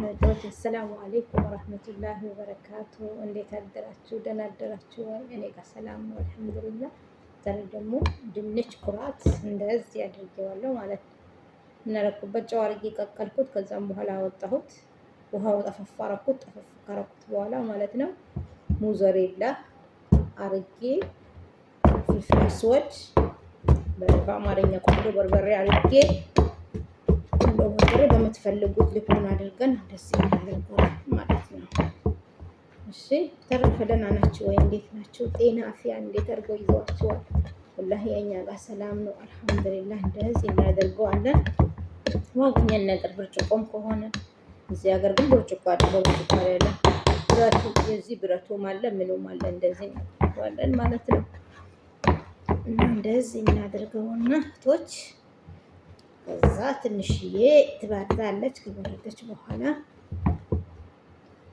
እህቶች አሰላሙ አለይኩም ወረህመቱላሂ ወበረካቱ። እንዴት አደራችሁ? ደህና አደራችሁ ወይ? እኔ ጋር ሰላም ነው አልሐምዱሊላህ። ዛሬ ደግሞ ድንች ኩራት እንደዚህ አድርጌዋለሁ ማለት ነው። ምን አደረኩበት? ጨው አድርጌ ቀቀልኩት። ከዛም በኋላ አወጣሁት። ውሃው ጠፈፍ አደረኩት። ጠፈፍ ካረኩት በኋላ ማለት ነው ሙዘሬላ አርጌ ፍልፍል አስወድ በአማርኛ ቆንጆ በርበሬ አርጌ በርበሬ በምትፈልጉት ልኩን አድርገን እንደዚህ እናደርገዋለን ማለት ነው። እሺ ተረፈ ደህና ናችሁ ወይ? እንዴት ናችሁ? ጤና አፍያ እንዴት አድርገው ይዘዋችኋል? ወላሂ የኛ ጋር ሰላም ነው አልሐምዱሊላህ። እንደዚህ እናደርገዋለን። ዋግኘን ነገር ብርጭቆም ከሆነ እዚህ ሀገር ግን ብርጭቆ አድርገው ብርጭቆ አይደለም ብረቱ የዚህ ብረቱም አለ ምኑም አለ። እንደዚህ እናደርገዋለን ማለት ነው። እና እንደዚህ እናደርገውና እህቶች ከዛ ትንሽዬ ትበርዳለች። ከበረደች በኋላ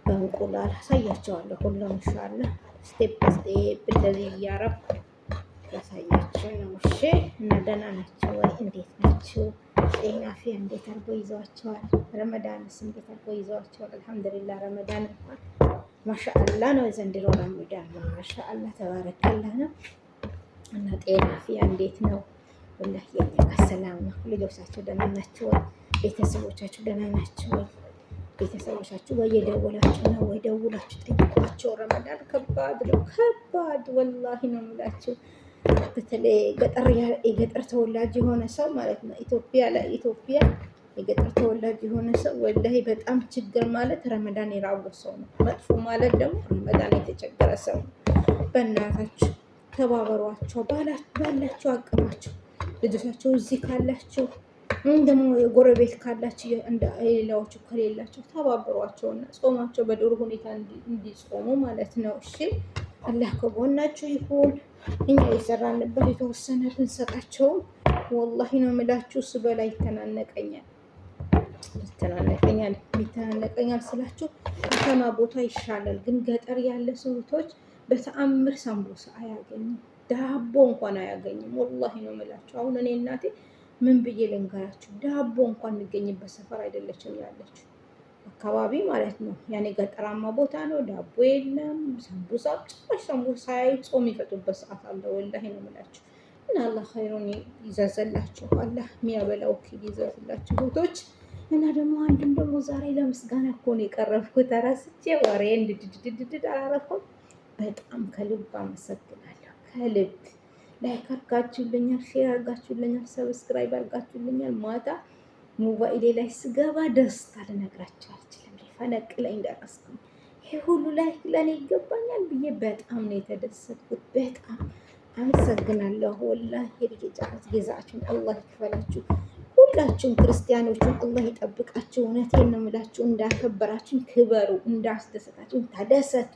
በእንቁላል አሳያቸዋለሁ። ሁሉም ኢንሻአላህ ስቴፕ ስቴፕ እንደዚህ እያረኩ ያሳያቸው ነው። እሺ እና ደህና ናቸው ወይ? እንዴት ናቸው? ጤና አፍያ እንዴት አድርጎ ይዘዋቸዋል? ረመዳንስ እንዴት አድርጎ ይዘዋቸዋል? አልሐምዱሊላህ ረመዳን እንኳን ማሻአላህ ነው ዘንድሮ ረመዳን ማሻአላህ ተባረከላህ ነው። እና ጤና አፍያ እንዴት ነው? ወላሂ የኛ ጋር ሰላም ነው። ልጆቻችሁ ደህና ናቸው ወይ? ቤተሰቦቻችሁ ደህና ናቸው ወይ? ቤተሰቦቻችሁ በየደወላችሁ ነው ወይ? ደውላችሁ ጠይቋቸው። ረመዳን ከባድ ነው፣ ከባድ ወላሂ ነው የምላችሁ። በተለይ የገጠር ተወላጅ የሆነ ሰው ማለት ነው ኢትዮጵያ የገጠር ተወላጅ የሆነ ሰው ወላሂ በጣም ችግር ማለት ረመዳን የራበው ሰው ነው። መጥፎ ማለት ደግሞ ረመዳን የተቸገረ ሰው ነው። በእናታችሁ ተባበሯቸው፣ ባላችሁ አቅማቸው ልጆቻቸው እዚህ ካላቸው ደግሞ የጎረቤት ካላቸው ሌላዎቹ ከሌላቸው ተባብሯቸውና ጾማቸው በጥሩ ሁኔታ እንዲጾሙ ማለት ነው። እሺ አላህ ከጎናቸው ይሁን። እኛ የሰራንበት የተወሰነ ብንሰጣቸውም ወላሂ ነው የምላችሁ ስበላ ይተናነቀኛል ስላችሁ ከተማ ቦታ ይሻላል። ግን ገጠር ያለ ሰዎች በተአምር ሳምቡሳ አያገኝም፣ ዳቦ እንኳን አያገኝም። ወላሂ ነው የምላችሁ። አሁን እኔ እናቴ ምን ብዬ ልንገራችሁ? ዳቦ እንኳን የሚገኝበት ሰፈር አይደለችም ያለችው አካባቢ ማለት ነው። ያኔ ገጠራማ ቦታ ነው። ዳቦ የለም፣ ሳምቡሳ ጭራሽ ሳምቡሳ ጾም ይፈጡበት ሰዓት አለ። ወላሂ ነው የምላችሁ። እና አላህ ኸይሩን ይዘዝላችሁ፣ አላህ የሚያበላው ይዘዝላችሁ እህቶች። እና ደግሞ አንድም ደግሞ ዛሬ ለምስጋና እኮ ነው የቀረብኩት። ተረስቼ ወሬ እንድድድድድ አላረኩም። በጣም ከልብ አመሰግናለሁ። ከልብ ላይክ አድርጋችሁልኛል፣ ሼር አድርጋችሁልኛል፣ ሰብስክራይብ አድርጋችሁልኛል። ማታ ሞባይሌ ላይ ስገባ ደስታ ልነግራችሁ አልችልም። ፈነቅለኝ ደረስኩኝ። ይሄ ሁሉ ላይክ ለእኔ ይገባኛል ብዬ በጣም ነው የተደሰትኩት። በጣም አመሰግናለሁ። ወላሂ የልጅ ጫት ጌዛችሁን አላህ ይክፈላችሁ። ሁላችሁም ክርስቲያኖችን አላህ ይጠብቃችሁ። እውነቴን ነው የምላችሁ። እንዳከበራችሁን ክበሩ፣ እንዳስደሰታችሁን ተደሰቱ።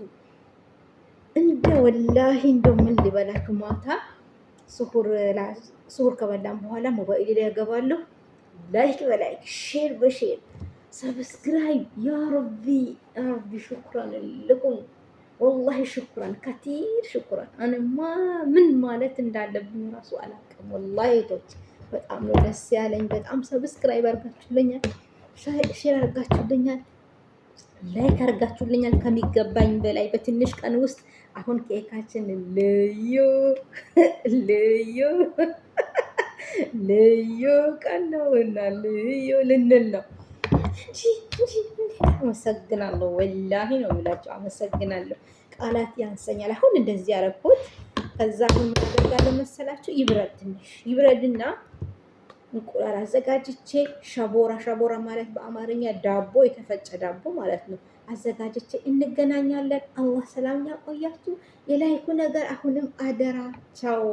እንደ ወላሂ እንደው ምን ሊበላችሁ ማታ ስሁር ከበላም በኋላ ሞባይል ላይ ያገባለሁ። ላይክ በላይክ ሼር በሼር ሰብስክራይብ ያ ረቢ ሽኩራን ልኩም ወላሂ ሽኩራን ከቲር ሽኩራን። እኔማ ምን ማለት እንዳለብኝ ራሱ አላውቅም። ወላሂ ቶች በጣም ነው ደስ ያለኝ። በጣም ሰብስክራይብ አድርጋችሁልኛል፣ ሼር አድርጋችሁልኛል፣ ላይክ አድርጋችሁልኛል ከሚገባኝ በላይ በትንሽ ቀን ውስጥ። አሁን ኬካችን ልዩ ቀን ነው እና ልዩ ልንል ነው። አመሰግናለሁ። ወላሂ ነው የምላቸው። አመሰግናለሁ። ቃላት ያንሰኛል። አሁን እንደዚህ ያደረኩት ከዛ ምን አደርጋለሁ መሰላችሁ? ትንሽ ይብረድና እንቁላል አዘጋጅቼ ሸቦራ ማለት በአማርኛ ዳቦ የተፈጨ ዳቦ ማለት ነው። አዘጋጅቼ እንገናኛለን። አላህ ሰላም ያቆያችሁ። የላይኩ ነገር አሁንም አደራ። ቻው